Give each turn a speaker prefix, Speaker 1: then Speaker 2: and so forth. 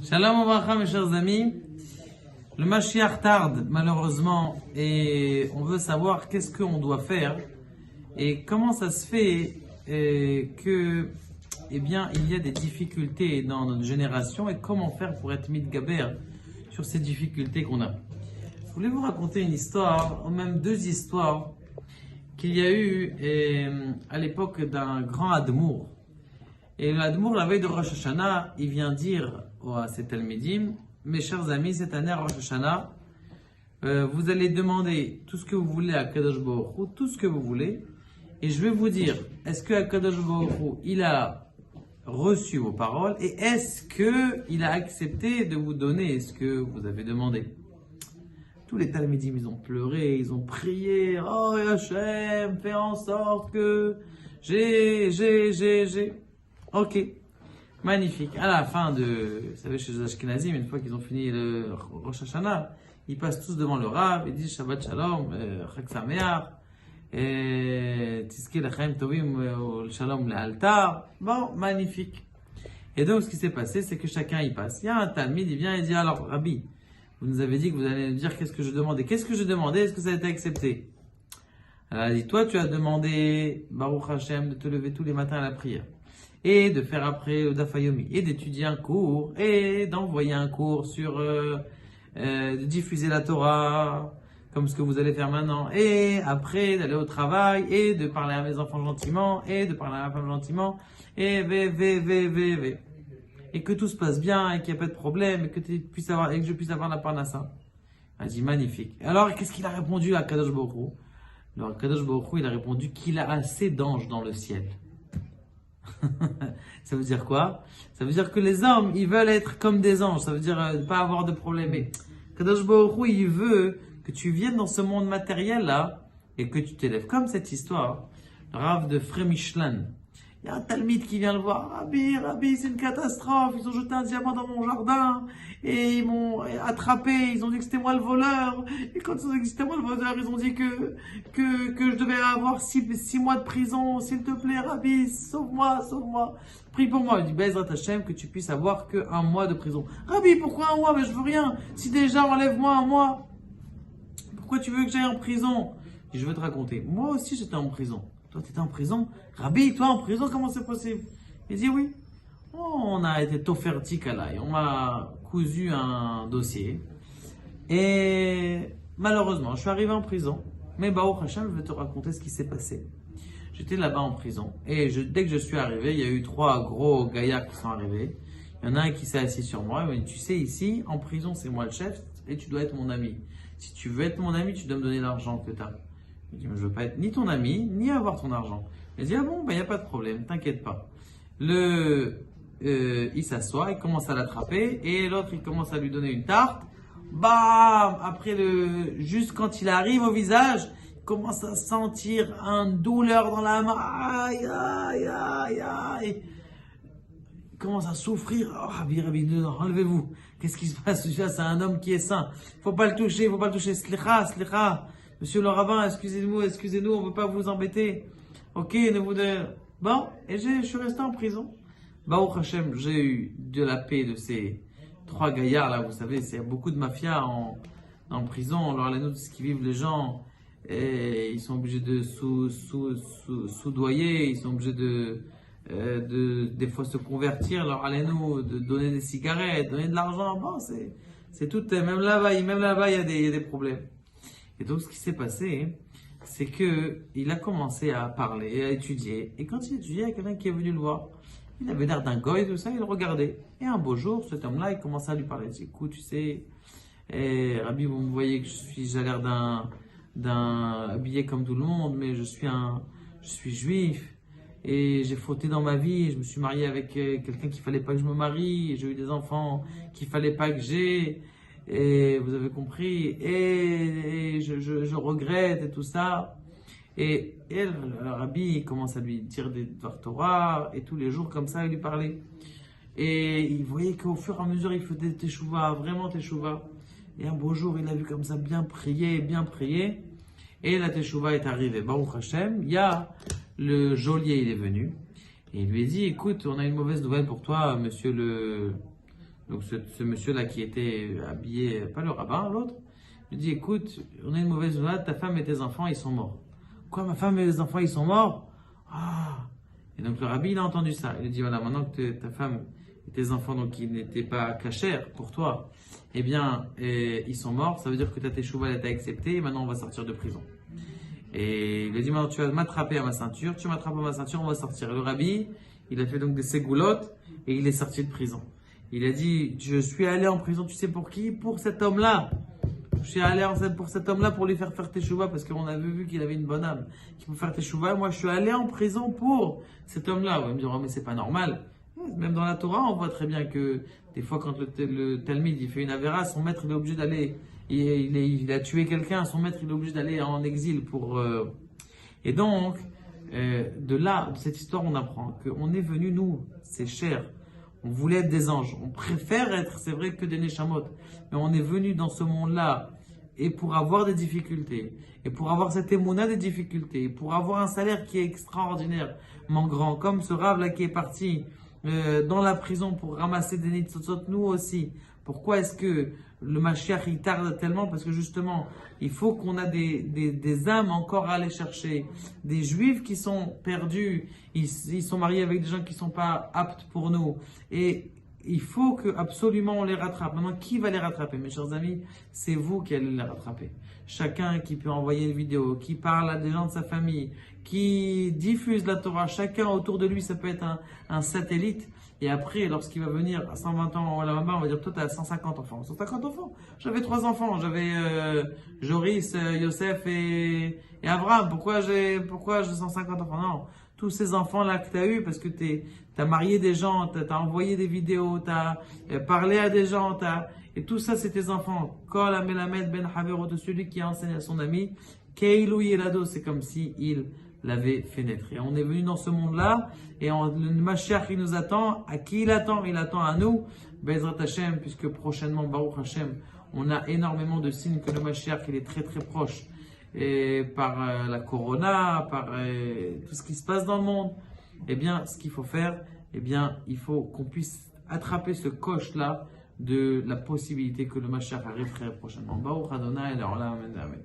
Speaker 1: Shalom Obracha, mes chers amis. Le Mashiach tarde, malheureusement, et on veut savoir qu'est-ce qu'on doit faire et comment ça se fait que, eh bien, il y a des difficultés dans notre génération et comment faire pour être mitgaber sur ces difficultés qu'on a. Je voulais vous raconter une histoire, ou même deux histoires, qu'il y a eu à l'époque d'un grand Admour. Et l'Admour, la veille de Rosh Hashanah, il vient dire à ses Talmidim: mes chers amis, cette année à Rosh Hashanah, vous allez demander tout ce que vous voulez à Kadosh Baruch Hu, tout ce que vous voulez, et je vais vous dire, est-ce que Kadosh Baruch Hu, il a reçu vos paroles, et est-ce qu'il a accepté de vous donner ce que vous avez demandé? Tous les Talmidim, ils ont pleuré, ils ont prié: oh Hachem, fais en sorte que j'ai. Ok, magnifique. À la fin de, vous savez, chez les Ashkenazim, une fois qu'ils ont fini le Rosh Hashanah, ils passent tous devant le Rav, ils disent Shabbat Shalom, Chag Sameach, Tizke Lachaim Tovim, Shalom Le'altar. Bon, magnifique. Et donc, ce qui s'est passé, c'est que chacun y passe. Il y a un Talmid, il vient et dit: alors, Rabbi, vous nous avez dit que vous allez nous dire qu'est-ce que je demandais. Qu'est-ce que je demandais? Est-ce que ça a été accepté? Alors, il dit: toi, tu as demandé, Baruch Hashem, de te lever tous les matins à la prière, et de faire après le Daf Yomi, et d'étudier un cours, et d'envoyer un cours sur de diffuser la Torah, comme ce que vous allez faire maintenant, et après d'aller au travail, et de parler à mes enfants gentiment, et de parler à ma femme gentiment, et et que tout se passe bien, et qu'il n'y a pas de problème, et que je puisse avoir la parnassa. Il a dit: magnifique. Alors, qu'est-ce qu'il a répondu à Kadosh Baruch Hu? Alors, Kadosh Baruch Hu, il a répondu qu'il a assez d'anges dans le ciel. Ça veut dire quoi? Ça veut dire que les hommes, ils veulent être comme des anges. Ça veut dire pas avoir de problème. Mais Kadosh Baruch Hu, il veut que tu viennes dans ce monde matériel là et que tu t'élèves. Comme cette histoire, le Rav de Frémichlan. Il y a un Talmid qui vient le voir: Rabbi, c'est une catastrophe. Ils ont jeté un diamant dans mon jardin et ils m'ont attrapé. Ils ont dit que c'était moi le voleur. Et quand ils ont dit que c'était moi le voleur, ils ont dit que je devais avoir 6 mois de prison. S'il te plaît, Rabbi, sauve-moi. Prie pour moi. Il dit: Bezrat Hashem, que tu puisses avoir que 1 mois de prison. Rabbi, pourquoi 1 mois? Mais je veux rien. Si déjà, enlève-moi 1 mois. Pourquoi tu veux que j'aille en prison? Je vais te raconter. Moi aussi, j'étais en prison. Toi, tu étais en prison? Rabbi, toi en prison, comment c'est possible? Il dit: oui. On a été tofertik alay. On m'a cousu un dossier. Et malheureusement, je suis arrivé en prison. Mais Baruch Hashem, je vais te raconter ce qui s'est passé. J'étais là-bas en prison. Et dès que je suis arrivé, il y a eu 3 gros gaillards qui sont arrivés. Il y en a un qui s'est assis sur moi. Il m'a dit: tu sais, ici, en prison, c'est moi le chef et tu dois être mon ami. Si tu veux être mon ami, tu dois me donner l'argent que tu as. Je dis: mais je veux pas être ni ton ami, ni avoir ton argent. Il dit: ah bon, ben il n'y a pas de problème, t'inquiète pas. Il s'assoit, il commence à l'attraper, et l'autre, il commence à lui donner une tarte. Bam! Après, juste quand il arrive au visage, il commence à sentir une douleur dans la main. Aïe, aïe, aïe, aïe. Il commence à souffrir. Oh, Rabbi, enlevez-vous. Qu'est-ce qui se passe? C'est un homme qui est sain. Faut pas le toucher. Slicha. Monsieur le rabbin, excusez-nous, on ne veut pas vous embêter. Ok, ne vous de... Bon, et je suis resté en prison. Baruch Hashem, j'ai eu de la paix de ces 3 gaillards là, vous savez, c'est beaucoup de mafia en prison. Alors, allez-nous, ce qui vivent les gens, et ils sont obligés de soudoyer, ils sont obligés des fois se convertir. Alors, allez-nous, de donner des cigarettes, donner de l'argent. Bon, c'est tout, même là-bas, il y a des problèmes. Et donc, ce qui s'est passé, c'est qu'il a commencé à parler, à étudier. Et quand il étudiait, il y a quelqu'un qui est venu le voir. Il avait l'air d'un goy, tout ça, il le regardait. Et un beau jour, cet homme-là, il commençait à lui parler. Il dit: écoute, tu sais, Rabbi, vous me voyez que j'ai l'air d'un habillé comme tout le monde, mais je suis juif. Et j'ai fauté dans ma vie. Je me suis marié avec quelqu'un qu'il fallait pas que je me marie. J'ai eu des enfants qu'il fallait pas que j'aie. Et vous avez compris, et je regrette et tout ça. Et le Rabbi commence à lui dire des Torah, et tous les jours comme ça il lui parlait. Et il voyait qu'au fur et à mesure il faisait teshuva, vraiment teshuva. Et un beau jour il a vu comme ça bien prier, et la teshuva est arrivée. Baruch Hashem, il y a le geôlier, il est venu, et il lui a dit: écoute, on a une mauvaise nouvelle pour toi, monsieur le Donc ce monsieur-là qui était habillé, pas le rabbin, l'autre, lui dit, écoute, on a une mauvaise nouvelle, ta femme et tes enfants, ils sont morts. Quoi, ma femme et les enfants, ils sont morts? Ah! Et donc le rabbi, il a entendu ça. Il lui dit, voilà, maintenant que ta femme et tes enfants, donc qui n'étaient pas cachers pour toi, eh bien, ils sont morts, ça veut dire que ta teshuva elle a été acceptée, et maintenant on va sortir de prison. Et il a dit, maintenant tu vas m'attraper à ma ceinture, tu m'attrapes à ma ceinture, on va sortir. Et le rabbi, il a fait donc des ségoulottes, et il est sorti de prison. Il a dit, je suis allé en prison, tu sais pour qui? Pour cet homme-là. Je suis allé pour cet homme-là pour lui faire teshuva parce qu'on avait vu qu'il avait une bonne âme, qu'il peut faire teshuva. Moi, je suis allé en prison pour cet homme-là. On va me dire, oh, mais c'est pas normal. Même dans la Torah, on voit très bien que des fois, quand le Talmud il fait une avéra, son maître il est obligé d'aller. Il a tué quelqu'un, son maître il est obligé d'aller en exil pour. Et donc, de là, de cette histoire, on apprend qu'on est venu, nous, c'est cher. On voulait être des anges. On préfère être, c'est vrai, que des neshamot. Mais on est venu dans ce monde-là et pour avoir des difficultés, et pour avoir cette émouna des difficultés, et pour avoir un salaire qui est extraordinairement grand, comme ce rave là qui est parti dans la prison pour ramasser des nitzotzot, nous aussi. Pourquoi est-ce que le Mashiach il tarde tellement? Parce que justement, il faut qu'on a des âmes encore à aller chercher, des juifs qui sont perdus, ils sont mariés avec des gens qui ne sont pas aptes pour nous. Et il faut que absolument on les rattrape. Maintenant, qui va les rattraper, mes chers amis? C'est vous qui allez les rattraper. Chacun qui peut envoyer une vidéo, qui parle à des gens de sa famille, qui diffuse la Torah, chacun autour de lui, ça peut être un satellite. Et après, lorsqu'il va venir à 120 ans là-bas, on va dire, toi, tu as 150 enfants. 150 enfants? J'avais 3 enfants. J'avais Joris, Yosef et Abraham. Pourquoi j'ai 150 enfants? Non. Tous ces enfants-là que tu as eus, parce que tu as marié des gens, tu as envoyé des vidéos, tu as parlé à des gens, et tout ça, c'est tes enfants. Kol Amelamed Ben Haverot, celui qui enseigne à son ami, Keilou Yelado, c'est comme si il l'avait fait naître. Et on est venu dans ce monde-là, et le Mashiach, il nous attend. À qui il attend? Il attend à nous, Bezrat Hashem, puisque prochainement, Baruch Hashem, on a énormément de signes que le Mashiach, il est très très proche. Et par la corona, par tout ce qui se passe dans le monde, eh bien, ce qu'il faut faire, eh bien, il faut qu'on puisse attraper ce coche-là de la possibilité que le Mashiach arrive très prochainement. Baruch Adonai, Amen.